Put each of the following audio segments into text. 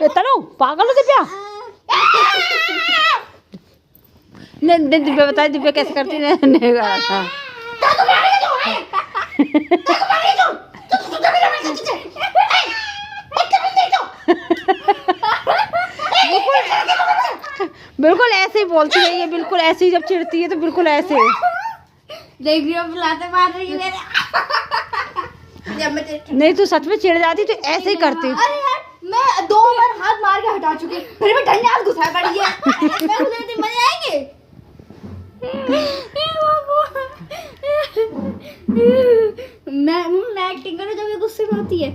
तनु पागल हो दिव्या। नहीं दिव्या बताए दिव्या कैसे करती है। बिल्कुल ऐसे ही बोलती है ये, बिल्कुल ऐसे ही जब चिढ़ती है तो बिल्कुल ऐसे देख रही हो बुलाते मार रही है मेरे। नहीं तो सच में चिढ़ जाती तो ऐसे ही करती। अरे यार मैं 2 बार हाथ मार के हटा चुकी, फिर भी ढंग हाथ घुसा पड़ी है। मैं मुझे मजे आएंगे। मैं एक्टिंग करूं जब ये गुस्से में आती है।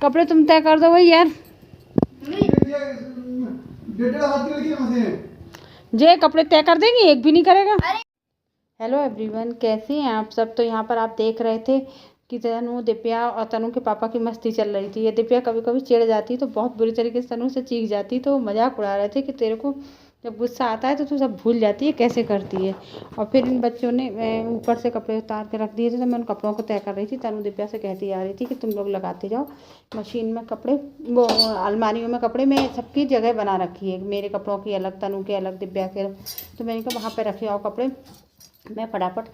कपड़े तुम तय कर दो भाई यार। जे कपड़े तय कर देंगी, एक भी नहीं करेगा। हेलो एवरीवन, कैसे हैं आप सब। तो यहाँ पर आप देख रहे थे कि तनु, दिव्या और तनु के पापा की मस्ती चल रही थी। ये दिव्या कभी कभी चिढ़ जाती तो बहुत बुरी तरीके से तनु से चीख जाती, तो मजाक उड़ा रहे थे कि तेरे को जब गुस्सा आता है तो तू सब भूल जाती है, कैसे करती है। और फिर इन बच्चों ने ऊपर से कपड़े उतार के रख दिए थे, तो मैं उन कपड़ों को तय कर रही थी। तनु दिव्या से कहती आ रही थी कि तुम लोग लगाते जाओ मशीन में कपड़े, वो अलमारियों में कपड़े में सबकी जगह बना रखी है, मेरे कपड़ों की अलग, तनु के अलग, दिव्या के अलग। तो मैंने कहा वहाँ पर रखे आओ कपड़े, मैं फटाफट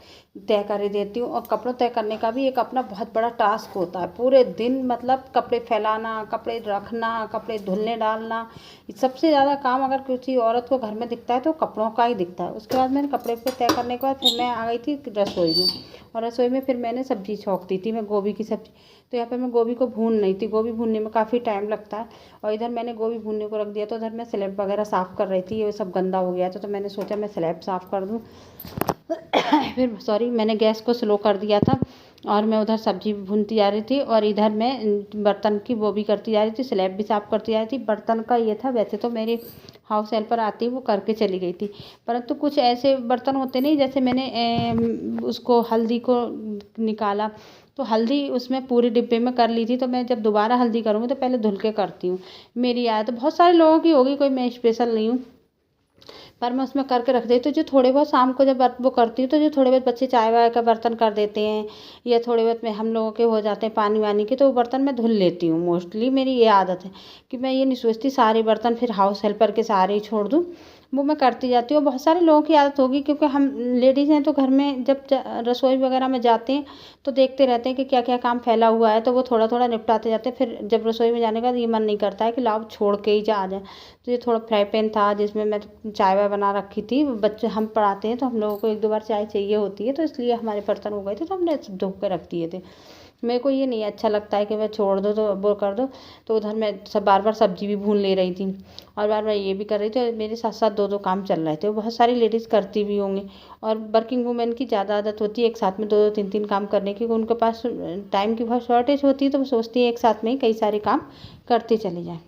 तय कर देती हूँ। और कपड़ों तय करने का भी एक अपना बहुत बड़ा टास्क होता है। पूरे दिन मतलब कपड़े फैलाना, कपड़े रखना, कपड़े धुलने डालना, सबसे ज़्यादा काम अगर किसी औरत को घर में दिखता है तो कपड़ों का ही दिखता है। उसके बाद मैंने कपड़े पे तय करने के बाद फिर मैं आ गई थी रसोई में, और रसोई में फिर मैंने सब्ज़ी छौंक दी थी, मैं गोभी की सब्ज़ी। तो यहाँ पर मैं गोभी को भून रही थी, गोभी भूनने में काफ़ी टाइम लगता है। और इधर मैंने गोभी भूनने को रख दिया, तो उधर मैं स्लैब वगैरह साफ़ कर रही थी, ये सब गंदा हो गया था, तो मैंने सोचा मैं स्लैब साफ़ कर दूँ। फिर मैंने गैस को स्लो कर दिया था, और मैं उधर सब्जी भूनती जा रही थी, और इधर मैं बर्तन की वो भी करती जा रही थी, स्लैब भी साफ़ करती जा रही थी। बर्तन का ये था, वैसे तो मेरे हाउस हेल्पर आती वो करके चली गई थी, परंतु कुछ ऐसे बर्तन होते नहीं, जैसे मैंने उसको हल्दी को निकाला, तो हल्दी उसमें पूरे डिब्बे में कर ली थी। तो मैं जब दोबारा हल्दी करूँगी तो पहले धुल के करती हूँ। मेरी आदत बहुत सारे लोगों की होगी, कोई मैं स्पेशल नहीं हूँ, पर मैं उसमें करके रख देती हूँ। जो थोड़े बहुत शाम को जब वो करती हूँ, तो जो थोड़े बहुत बच्चे चाय वाय का बर्तन कर देते हैं, या थोड़े बहुत में हम लोगों के हो जाते हैं पानी वानी के, तो वो बर्तन मैं धुल लेती हूँ। मोस्टली मेरी ये आदत है कि मैं ये नहीं सोचती सारे बर्तन फिर हाउस हेल्पर के सारे ही छोड़ दूँ, वो मैं करती जाती हूँ। बहुत सारे लोगों की आदत होगी, क्योंकि हम लेडीज़ हैं तो घर में जब रसोई वगैरह में जाते हैं तो देखते रहते हैं कि क्या क्या काम फैला हुआ है, तो वो थोड़ा थोड़ा निपटाते जाते हैं। फिर जब रसोई में जाने का ये मन नहीं करता है कि लाओ छोड़ के ही आ जाए। तो ये थोड़ा फ्राई पैन था जिसमें मैं चाय वाय बना रखी थी। बच्चे हम पढ़ाते हैं तो हम लोगों को 1-2 बार चाय चाहिए होती है, तो इसलिए हमारे बर्तन हो गए थे, तो हमने धो के रख दिए थे। मेरे को ये नहीं अच्छा लगता है कि मैं छोड़ दो तो वो कर दो। तो उधर मैं सब बार बार सब्जी भी भून ले रही थी, और बार बार ये भी कर रही थी। मेरे साथ साथ 2-2 काम चल रहे थे। वो बहुत सारी लेडीज़ करती भी होंगी, और वर्किंग वूमेन की ज़्यादा आदत होती है एक साथ में 2-2 3-3 काम करने की। उनके पास टाइम की बहुत शॉर्टेज होती है, तो वो सोचती है एक साथ में ही कई सारे काम करते चले जाएँ।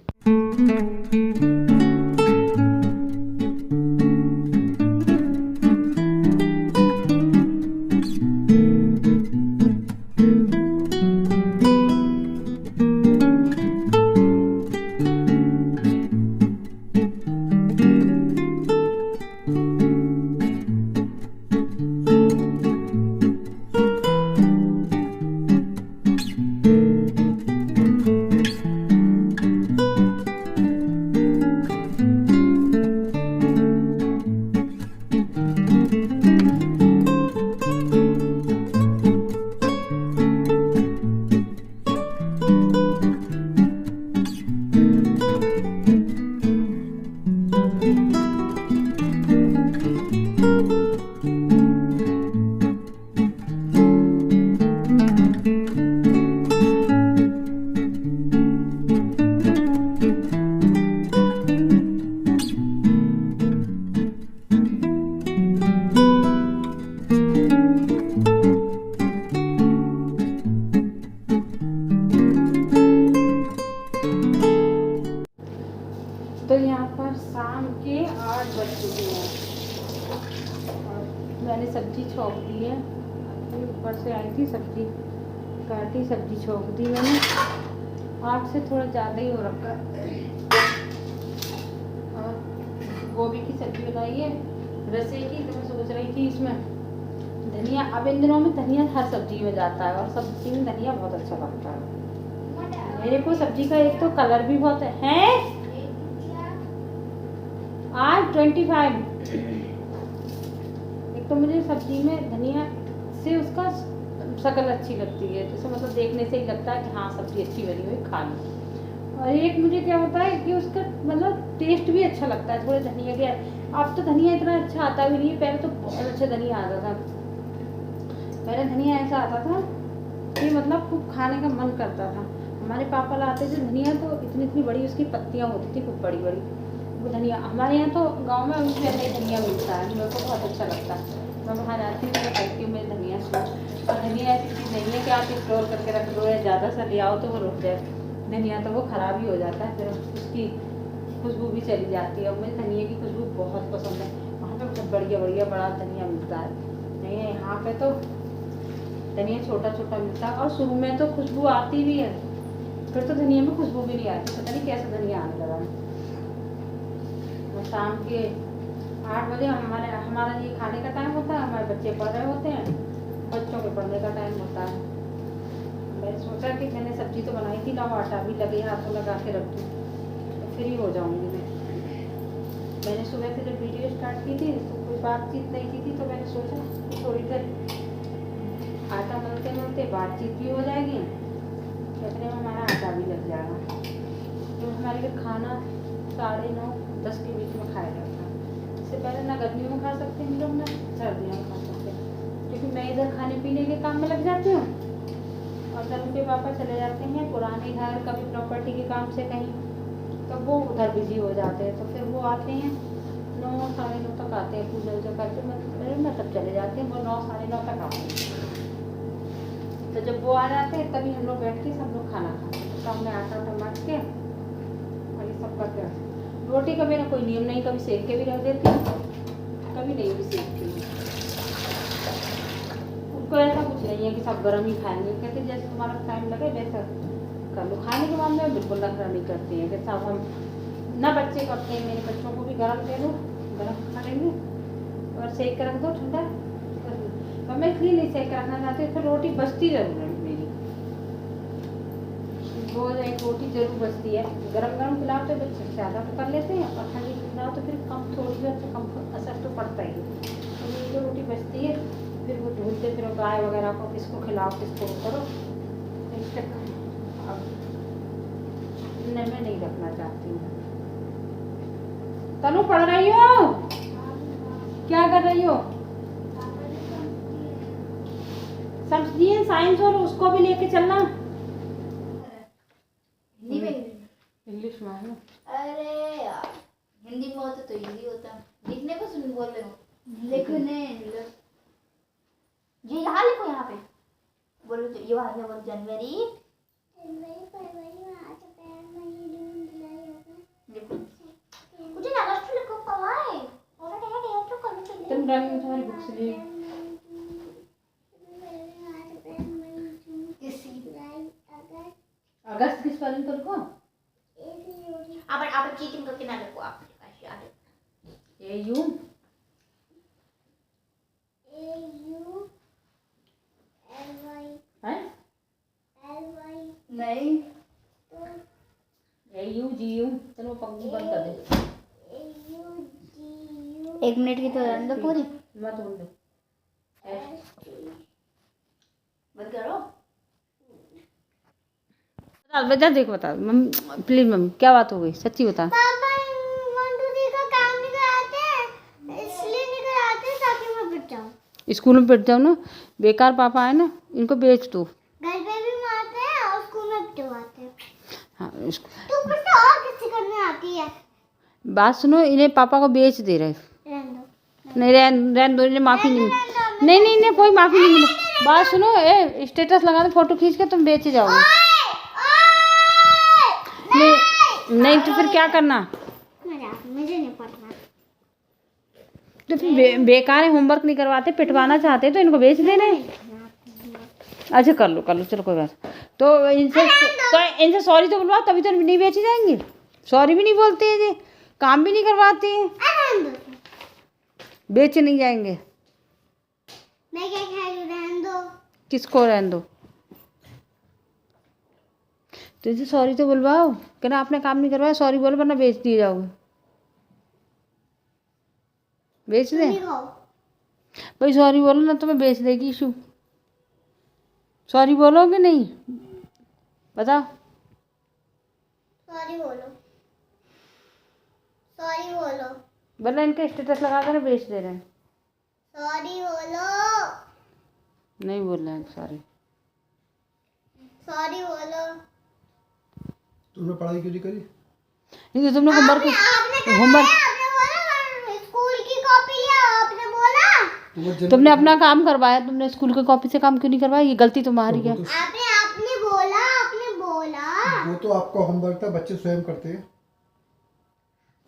तो यहाँ पर शाम के 8 बज चुके हैं, और मैंने सब्जी छौंक दी है। अभी ऊपर से आई थी, सब्जी काटी, सब्जी छौंक दी मैंने। 8 से थोड़ा ज़्यादा ही हो रखा है। और गोभी की सब्जी बनाई है रसे की, तो मैं सोच रही थी इसमें धनिया अब इन दिनों में धनिया हर सब्जी में जाता है और सब्जी में धनिया बहुत अच्छा लगता है। मेरे को सब्जी का एक तो कलर भी बहुत है आज 25। एक तो मुझे सब्जी में धनिया से उसका शक्ल अच्छी लगती है, जैसे मतलब देखने से ही लगता है कि हाँ सब्जी अच्छी बनी हुई खा ली। और एक मुझे क्या होता है कि उसका मतलब टेस्ट भी अच्छा लगता है थोड़े धनिया के। अब तो धनिया इतना अच्छा आता भी नहीं है, पहले तो बहुत अच्छा धनिया आता था। पहले धनिया ऐसा आता था कि मतलब खूब खाने का मन करता था। हमारे पापा लाते थे धनिया तो इतनी इतनी बड़ी उसकी पत्तियाँ होती थी, खूब बड़ी बड़ी वो धनिया। हमारे यहाँ तो गांव में उनसे ऐसा धनिया मिलता है, मेरे को बहुत अच्छा लगता है। मैं वहाँ जाती हूँ मैं खाती हूँ, मेरी धनिया और धनिया ऐसी चीज़ नहीं है कि आप स्टोर करके रख दो या ज़्यादा सा ले आओ तो वो रुक जाए। धनिया तो वो ख़राब ही हो जाता है, फिर उसकी खुशबू भी चली जाती है। और मुझे धनिया की खुशबू बहुत पसंद है। वहाँ पे बहुत बढ़िया बढ़िया बड़ा धनिया मिलता है। नहीं यहाँ पे तो धनिया छोटा छोटा मिलता है और शुरू में तो खुशबू आती भी है, फिर तो धनिया में खुशबू भी नहीं आती, पता नहीं कैसा धनिया आने लगा है। शाम के 8 बजे हमारा ये खाने का टाइम होता है, हमारे बच्चे पढ़ रहे होते हैं, बच्चों के पढ़ने का टाइम होता है। मैंने सोचा कि मैंने सब्जी तो बनाई थी, लाओ आटा भी लगे हाथों लगा के रख दूँ तो फ्री हो जाऊँगी मैं। मैंने सुबह से जब वीडियो स्टार्ट की थी तो कोई बातचीत नहीं की थी, तो मैंने सोचा कि थोड़ी देर आटा मलते मलते बातचीत भी हो जाएगी, इतने में हमारा आटा भी लग जाएगा। तो हमारे घर खाना 9:30-10 के बीच में खाया जाता है। इससे पहले ना गर्मियों में खा सकते हैं हम लोग, ना सर्दियों में खा सकते हैं, क्योंकि मैं इधर खाने पीने के काम में लग जाती हूँ और तनु के पापा चले जाते हैं पुराने घर, कभी प्रॉपर्टी के काम से कहीं, तो वो उधर बिजी हो जाते हैं। तो फिर वो आते हैं 9-9:30 तक आते हैं, पूजा वूजा करके मैं तब चले जाते हैं, वो 9-9:30 तक आते हैं। तो जब वो आ जाते हैं तभी हम लोग बैठ के सब लोग खाना खाते हैं। तो हमने आटा उटा मार के और ये सब करके रोटी का मेरा कोई नियम नहीं, कभी सेक के भी रख देती हूँ, कभी नहीं भी सेकती हूँ। उनको ऐसा कुछ नहीं है कि सब गर्म ही खाएंगे, कहते जैसे तुम्हारा टाइम लगे वैसा कर लो। खाने के मामले में बिल्कुल नखरा नहीं करती हैं कि सब हम ना, बच्चे करते हैं, मेरे बच्चों को भी गर्म दे दो, गर्म खा लेंगे, और सेक के रख दो ठंडा। और मैं इसलिए नहीं सेक के रखना चाहती, फिर रोटी बचती जरूर है मेरी, रोज एक रोटी जरूर बचती है। गरम गरम खिलाओ तो बच्चे ज़्यादा तो कर लेते हैं, और ठंडी खिलाओ तो फिर कम, थोड़ी देर से कम असर तो पड़ता ही है। तो मेरी जो रोटी बचती है फिर वो ढूंढते फिर गाय वगैरह को किसको खिलाओ किसको करो, अब मैं नहीं रखना चाहती हूँ। तनु पढ़ रही हो? क्या कर रही हो? सब्जी है साइंस, और उसको भी लेके चलना। हिंदी में इंग्लिश में है। अरे यार हिंदी में होता तो हिंदी होता, लिखने को सुन बोल रहे हो, लिखने ये यहाँ लिखो, यहाँ पे बोलो तो ये वहाँ से बोलो जनवरी मुझे अगस्त लिखो कमाए और तो करने के लिए तुम ड्राइंग में तुम्हारी बुक्स ले अगस्त किस वाले को लिखो? आप चीटिंग करके ना लिखो, आप ए यू नहीं ए यू जी यू, चलो पंक्ति बंद कर दे। 1 मिनट की तो रहने दो पूरी, मत बोल दे, बंद करो। बता देखो, बता मम्मी प्लीज, मम्मी क्या बात हो गई, सच्ची बता। पापा 1 2 3 का काम नहीं कराते हैं, इसलिए नहीं कराते हैं ताकि मैं पिट जाऊं। स्कूल में पिट जाओ ना, बेकार पापा है ना, इनको बेच दो। घर पे भी मारते हैं और स्कूल में पिटवाते हैं। हाँ तू कुछ तो और किसी करने आती है। बात सुनो, इन्हें पापा को बेच दे रहे। रहने दो। नहीं रहने दो, इन्हें माफ़ी नहीं मिली। नहीं नहीं नहीं, कोई माफ़ी नहीं मिली। बात सुनो, ए स्टेटस लगा दो, फोटो खींच के तुम बेच जाओगे। नहीं तो फिर क्या करना? मुझे नहीं पढ़ना। तो फिर बेकार है, होमवर्क नहीं करवाते, पिटवाना चाहते तो इनको बेच देने। अच्छा कर लो चलो कोई बात। तो इनसे सॉरी तो बुलवा, तभी तो नहीं बेची जाएंगी। सॉरी भी नहीं बोलते हैं जी, काम भी नहीं करवाते हैं, बेचे नहीं जाएंगे। मैं क्या किसको रहने दो? तो इसे सॉरी तो बुलवाओ, कहना आपने काम नहीं करवाया, सॉरी बोलो वरना बेच दिए जाओगे। बेच दें? भाई सॉरी बोलो ना, तुम्हें बेच देगी इशू। सॉरी बोलोगे नहीं? बताओ। सॉरी बोलो, सॉरी बोलो, वरना इनका स्टेटस लगा कर बेच दे रहे हैं। सॉरी बोलो, नहीं बोल रहे हैं सॉरी। सॉरी बोलो। तुमने पढ़ाई क्यों नहीं करी? नहीं तो तुमने होमवर्क आपने होमवर्क बोला स्कूल की कॉपी लिया, आपने बोला तुमने अपना काम करवाया, तुमने स्कूल की कॉपी से काम क्यों नहीं करवाया? ये गलती तुम्हारी है। आपने बोला वो तो आपका होमवर्क था, बच्चे स्वयं करते हैं।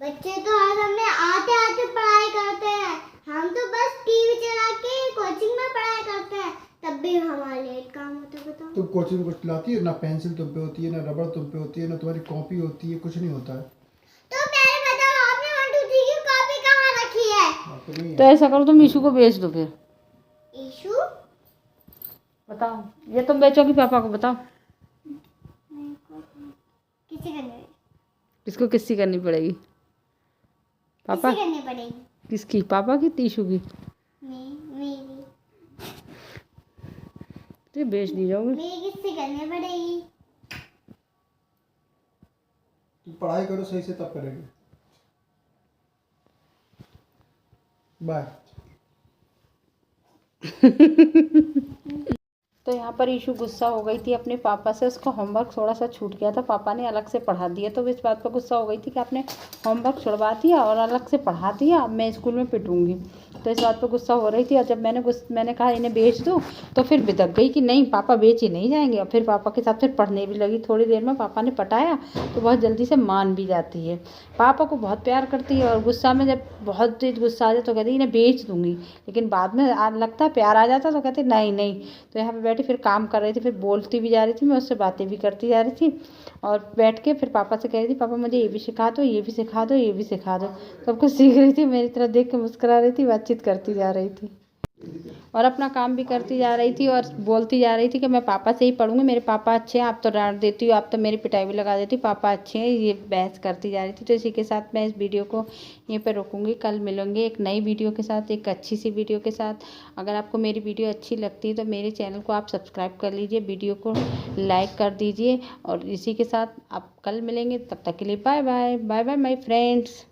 बच्चे तो आज हमें आते आते पढ़ाई करते हैं, हम तो बस टीवी चला के कोचिंग में पढ़ाई करते हैं, तब भी हमारा लेट काम होता है। बताओ। तुम कोचिंग में कुछ लाती है ना? पेंसिल तुम पे होती है ना, रबड़ तुम पे होती है ना, तुम्हारी कॉपी होती है, कुछ नहीं होता है। तो पहले बताओ आपने 1 2 3 की कॉपी कहाँ रखी है? तो ऐसा करो, तुम ईशू को बेच दो फिर। इशू? बताओ, ये तुम बेचोगी पापा को? बताओ किसी करने किसको किसकी करनी पड़ेगी? पापा करनी पड़ेगी। किसकी? पापा की? ईशू की? मेरी तो बेच दी जाओगी। मेरी किससे करनी पड़ेगी? तुम पढ़ाई करो सही से, तब करेंगे। बाय। तो यहाँ पर ईशू गुस्सा हो गई थी अपने पापा से, उसका होमवर्क थोड़ा सा छूट गया था, पापा ने अलग से पढ़ा दिया, तो वो इस बात पर गुस्सा हो गई थी कि आपने होमवर्क छुड़वा दिया और अलग से पढ़ा दिया, अब मैं स्कूल में पिटूंगी। तो इस बात पर गुस्सा हो रही थी, और जब मैंने कहा इन्हें बेच दूँ, तो फिर बिदक गई कि नहीं पापा बेच ही नहीं जाएंगे। और फिर पापा के साथ फिर पढ़ने भी लगी। थोड़ी देर में पापा ने पटाया तो बहुत जल्दी से मान भी जाती है, पापा को बहुत प्यार करती है। और गुस्सा में जब बहुत तेज गुस्सा आ जाए तो कहती है इन्हें बेच दूँगी, लेकिन बाद में लगता है प्यार आ जाता तो कहती नहीं नहीं। तो यहाँ पर बैठी फिर काम कर रही थी, फिर बोलती भी जा रही थी, मैं उससे बातें भी करती जा रही थी, और बैठ के फिर पापा से कह रही थी पापा मुझे ये भी सिखा दो, ये भी सिखा दो, ये भी सिखा दो। सब कुछ सीख रही थी, मेरी तरफ देख के मुस्कुरा रही थी, बातचीत करती जा रही थी और अपना काम भी करती जा रही थी, और बोलती जा रही थी कि मैं पापा से ही पढ़ूंगी, मेरे पापा अच्छे हैं, आप तो डांट देती हो, आप तो मेरी पिटाई भी लगा देती हो, पापा अच्छे हैं। ये बहस करती जा रही थी। तो इसी के साथ मैं इस वीडियो को यहीं पर रोकूंगी। कल मिलूंगी एक नई वीडियो के साथ, एक अच्छी सी वीडियो के साथ। अगर आपको मेरी वीडियो अच्छी लगती है तो मेरे चैनल को आप सब्सक्राइब कर लीजिए, वीडियो को लाइक कर दीजिए, और इसी के साथ आप कल मिलेंगे। तब तक के लिए bye bye, bye bye my friends.